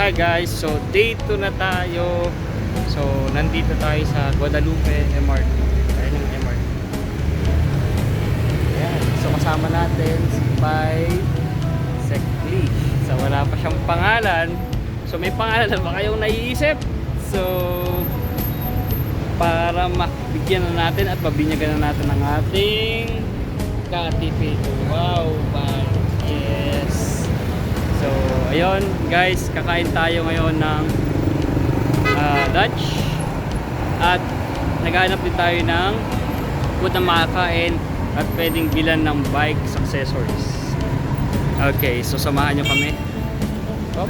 Hi guys, so day 2 na tayo. So nandito tayo sa Guadalupe MRT. Ayan yung MRT. Ayan, so kasama natin si Pai Sekli. So wala pa siyang pangalan. So may pangalan na ba kayong naiisip? So para mabigyan na natin at mabinyagan na natin ang ating katipito. Wow, Pai. Yes. So, ayun guys, kakain tayo ngayon ng Dutch at naghahanap din tayo ng food na makakain at pwedeng bilan ng bike accessories. Okay, so samahan nyo kami. Hop.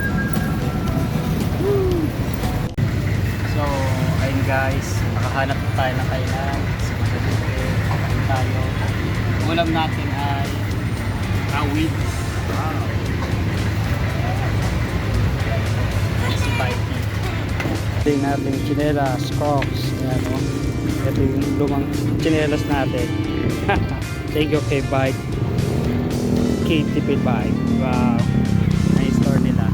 So, ayun guys, nakahanap tayo ng kainan sa Guadalupe. Kakain tayo. Ulam natin ay awit. Wow. Tingnan natin yung chinelas, Crocs. Ayan o. Ito yung lumang chinelas natin. Thank you kay Bike. KTP Bike. Wow. Nice store nila.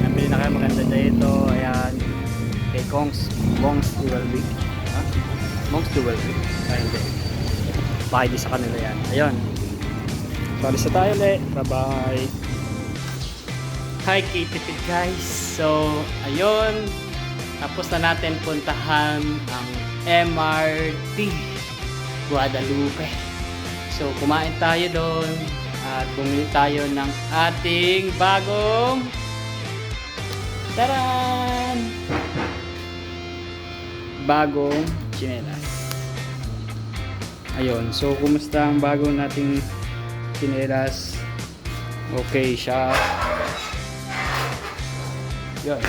Nabili na kayo maganda dito. Ayan. Kay Bongs Dual Week. Ha? Bongs Dual Week. Ay hindi. Baka di sa kanila yan. Ayun. Sorry sa tayo ulit. Bye bye. Hi KTP guys. So ayun. Tapos na natin puntahan ang MRT Guadalupe. So kumain tayo doon at bumili tayo ng ating bagong taran! Bagong tsinelas. Ayun, so kumusta ang bagong nating tsinelas? Okay siya. Yun.